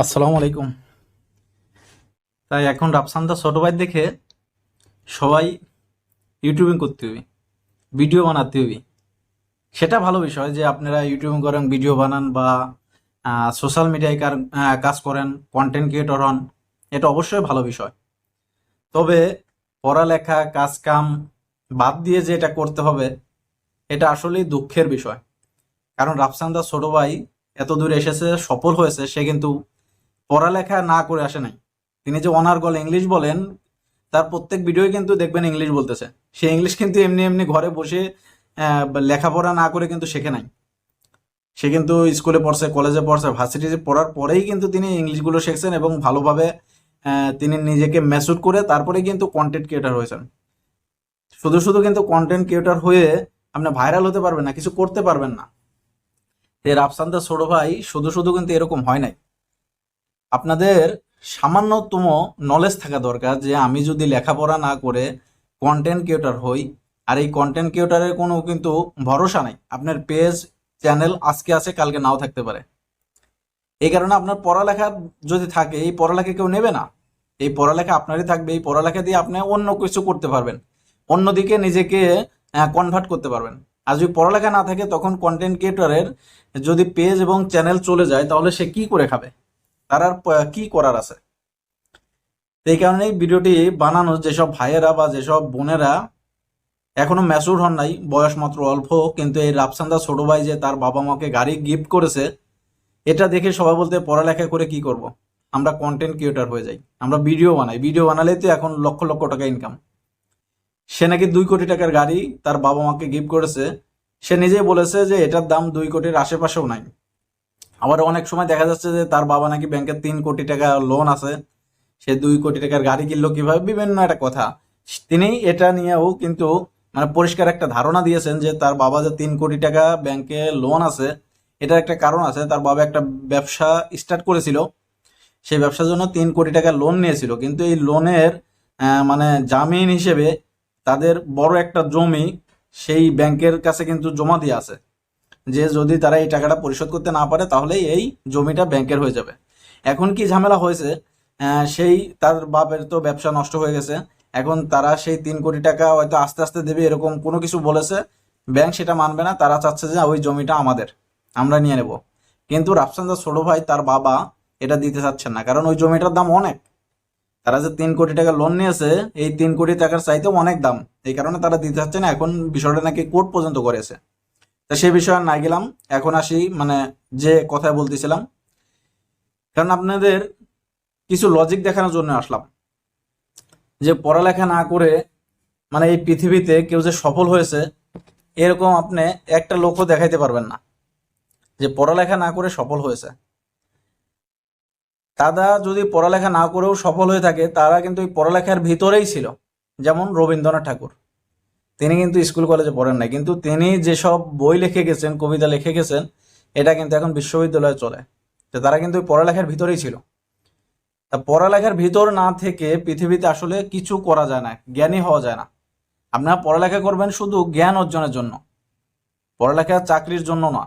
আসসালামু আলাইকুম। তাই এখন রাফসানদা ছোট ভাই দেখে সবাই ইউটিউবিং করতে হবে, ভিডিও বানাতে হবে। সেটা ভালো বিষয় যে আপনারা ইউটিউবিং করেন, ভিডিও বানান বা সোশ্যাল মিডিয়ায় কাজ করেন, কন্টেন্ট ক্রিয়েটর হন। এটা অবশ্যই ভালো বিষয়। তবে পড়ালেখা কাজ কাম বাদ দিয়ে যে এটা করতে হবে, এটা আসলেই দুঃখের বিষয়। কারণ রাফসানদা ছোট ভাই এত দূর এসেছে, সফল হয়েছে, সে কিন্তু পড়ালেখা না করে আসে নাই। তিনি যে অনার্গল ইংলিশ বলেন, তার প্রত্যেক ভিডিওই কিন্তু দেখবেন ইংলিশ বলতেছে। সে ইংলিশ কিন্তু এমনি এমনি ঘরে বসে লেখাপড়া না করে কিন্তু শেখে নাই। সে কিন্তু স্কুলে পড়ছে, কলেজে পড়ছে, ভার্সিটিতে পড়ার পরেই কিন্তু তিনি ইংলিশগুলো শিখছেন এবং ভালোভাবে তিনি নিজেকে ম্যাচুর করে তারপরেই কিন্তু কন্টেন্ট ক্রিয়েটার হয়েছেন। শুধু শুধু কিন্তু কন্টেন্ট ক্রিয়েটার হয়ে আপনি ভাইরাল হতে পারবেন না, কিছু করতে পারবেন না। এর রাফসানদা ছোট ভাই শুধু শুধু কিন্তু এরকম হয় নাই। আপনাদের সামান্যতম নলেজ থাকা দরকার যে আমি যদি লেখাপড়া না করে কন্টেন্ট ক্রিয়েটর হই, আর এই কন্টেন্ট ক্রিয়েটরের কোনো কিন্তু ভরসা নাই। আপনার পেজ চ্যানেল আজকে আছে, কালকে নাও থাকতে পারে। এই কারণে আপনার পড়ালেখা যদি থাকে, এই পড়ালেখা কেউ নেবে না। এই পড়ালেখা আপনারই থাকবে। এই পড়ালেখা দিয়ে আপনি অন্য কিছু করতে পারবেন, অন্যদিকে নিজেকে কনভার্ট করতে পারবেন। আর যদি পড়ালেখা না থাকে, তখন কন্টেন্ট ক্রিয়েটরের যদি পেজ এবং চ্যানেল চলে যায়, তাহলে সে কি করে খাবে? তার আর কি করার আছে? এই কারণেই ভিডিওটি বানানো। যেসব ভাইয়েরা বা যেসব বোনেরা এখনো ম্যাচুর হন নাই, বয়স মাত্র অল্প, কিন্তু এই রাফসানদা ছোট ভাই যে তার বাবা মাকে গাড়ি গিফট করেছে, এটা দেখে সবাই বলতে পড়ালেখা করে কি করব, আমরা কন্টেন্ট ক্রিয়েটর হয়ে যাই, আমরা ভিডিও বানাই। ভিডিও বানালেই তো এখন লক্ষ লক্ষ টাকা ইনকাম। সে নাকি 2 কোটি টাকার গাড়ি তার বাবা মাকে গিফট করেছে। সে নিজেই বলেছে যে এটার দাম 2 কোটির আশেপাশেও নাই। আবার অনেক সময় দেখা যাচ্ছে যে তার বাবা নাকি ব্যাংকের 3 কোটি টাকা লোন আছে, সে 2 কোটি টাকার গাড়ি কিনলো কিভাবে, বিভিন্ন একটা কথা। তিনি এটা নিয়েও কিন্তু মানে পরিষ্কার একটা ধারণা দিয়েছেন যে তার বাবা যে 3 কোটি টাকা ব্যাংকে লোন আছে, এটার একটা কারণ আছে। তার বাবা একটা ব্যবসা স্টার্ট করেছিল, সেই ব্যবসার জন্য 3 কোটি টাকা লোন নিয়েছিল। কিন্তু এই লোনের মানে জামিন হিসেবে তাদের বড় একটা জমি সেই ব্যাংকের কাছে কিন্তু জমা দিয়ে আছে, যে যদি তারা এই টাকাটা পরিশোধ করতে না পারে, তাহলে এই জমিটা ব্যাংকের হয়ে যাবে। এখন কি ঝামেলা হয়েছে, সেই তার বাপের তো ব্যবসা নষ্ট হয়ে গেছে। এখন তারা সেই 3 কোটি টাকা হয়তো আস্তে আস্তে দেবে, এরকম কোনো কিছু বলেছে। ব্যাংক সেটা মানবে না, তারা চাচ্ছে যে ওই জমিটা আমাদের, আমরা নিয়ে নেব। কিন্তু রাফসানদার ছোট ভাই তার বাবা এটা দিতে চাচ্ছেন না, কারণ ওই জমিটার দাম অনেক। তারা যে 3 কোটি টাকা লোন নিয়েছে, এই 3 কোটি টাকার চাইতেও অনেক দাম। এই কারণে তারা দিতে চাচ্ছে না। এখন বিষয়টা নাকি কোর্ট পর্যন্ত করেছে। তা সে বিষয়ে আর না গেলাম। এখন আসি মানে যে কথা বলতেছিলাম, কারণ আপনাদের কিছু লজিক দেখানোর জন্য আসলাম যে পড়ালেখা না করে মানে এই পৃথিবীতে কেউ যে সফল হয়েছে, এরকম আপনি একটা লোকও দেখাইতে পারবেন না যে পড়ালেখা না করে সফল হয়েছে। তারা যদি পড়ালেখা না করেও সফল হয়ে থাকে, তারা কিন্তু ওই পড়ালেখার ভিতরেই ছিল। যেমন রবীন্দ্রনাথ ঠাকুর, তিনি কিন্তু স্কুল কলেজে পড়েন নাই, কিন্তু তিনি যেসব বই লিখে গেছেন, কবিতা লিখে গেছেন, এটা কিন্তু এখন বিশ্ববিদ্যালয়ে চলে। তো তারা কিন্তু ওই পড়ালেখার ভিতরেই ছিল। তা পড়ালেখার ভিতর না থেকে পৃথিবীতে আসলে কিছু করা যায় না, জ্ঞানী হওয়া যায় না। আপনারা পড়ালেখা করবেন শুধু জ্ঞান অর্জনের জন্য, পড়ালেখা চাকরির জন্য না।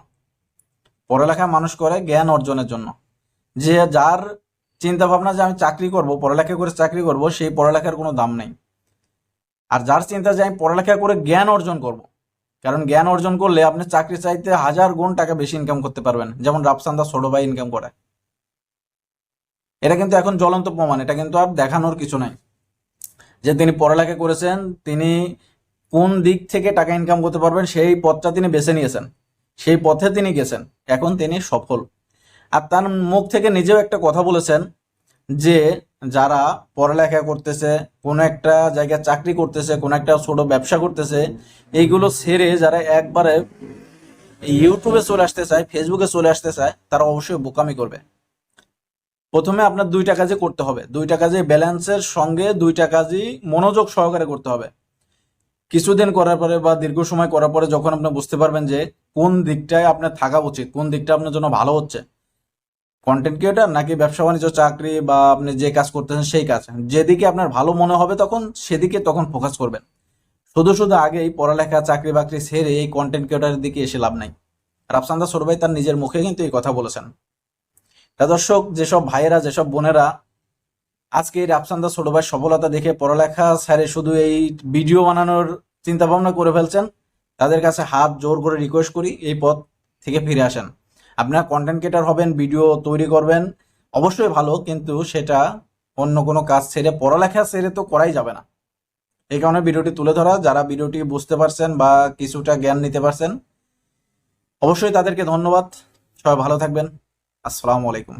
পড়ালেখা মানুষ করে জ্ঞান অর্জনের জন্য। যে যার চিন্তা ভাবনা যে আমি চাকরি করব, পড়ালেখা করে চাকরি করব, সেই পড়ালেখার কোনো দাম নেই। আর যার চিন্তা যে আমি পড়ালেখা করে জ্ঞান অর্জন করব, কারণ জ্ঞান অর্জন করলে আপনি চাকরি চাইতে 1000 গুণ টাকা বেশি ইনকাম করতে পারবেন, যেমন রাফসানদা ছোট ভাই ইনকাম করে। এটা কিন্তু এখন জ্বলন্ত প্রমাণ, এটা কিন্তু আর দেখানোর কিছু নাই যে তিনি পড়ালেখা করেছেন, তিনি কোন দিক থেকে টাকা ইনকাম করতে পারবেন সেই পথটা তিনি বেছে নিয়েছেন, সেই পথে তিনি গেছেন, এখন তিনি সফল। আর তার মুখ থেকে নিজেও একটা কথা বলেছেন যে যারা পড়ালেখা করতেছে, কোনো একটা জায়গায় চাকরি করতেছে, কোনো একটা ছোট ব্যবসা করতেছে, এইগুলো ছেড়ে যারা একবারে ইউটিউবে চলে আসতে চায়, ফেসবুকে চলে আসতে চায়, তারা অবশ্যই বোকামি করবে। প্রথমে আপনার 2টা কাজই করতে হবে, 2টা কাজই ব্যালেন্সের সঙ্গে, 2টা কাজই মনোযোগ সহকারে করতে হবে। কিছুদিন করার পরে বা দীর্ঘ সময় করার পরে যখন আপনি বুঝতে পারবেন যে কোন দিকটায় আপনার থাকা উচিত, কোন দিকটা আপনার জন্য ভালো হচ্ছে, কন্টেন্ট ক্রিয়েটার নাকি ব্যবসা বাণিজ্য, চাকরি বা আপনি যে কাজ করতেছেন সেই কাজ, যেদিকে আপনার ভালো মনে হবে তখন সেদিকে তখন ফোকাস করবেন। শুধু শুধু আগেই পড়ালেখা চাকরি বাকরি ছেড়ে এই কন্টেন্ট ক্রিয়েটারের দিকে এসে লাভ নাই। রাফসানদা ছোট ভাই তার নিজের মুখে কিন্তু এই কথা বলেছেন। তা দর্শক, যেসব ভাইয়েরা যেসব বোনেরা আজকে এই রাফসান দা ছোট ভাই সফলতা দেখে পড়ালেখা ছেড়ে শুধু এই ভিডিও বানানোর চিন্তা ভাবনা করে ফেলছেন, তাদের কাছে হাত জোর করে রিকোয়েস্ট করি এই পথ থেকে ফিরে আসেন। আপনারা কন্টেন্ট ক্রিয়েটর হবেন, ভিডিও তৈরি করবেন, অবশ্যই ভালো, কিন্তু সেটা অন্য কোনো কাজ ছেড়ে, পড়ালেখা ছেড়ে তো করাই যাবে না। এই কারণে ভিডিওটি তুলে ধরা। যারা ভিডিওটি বুঝতে পারছেন বা কিছুটা জ্ঞান নিতে পারছেন, অবশ্যই তাদেরকে ধন্যবাদ। সবাই ভালো থাকবেন। আসসালামু আলাইকুম।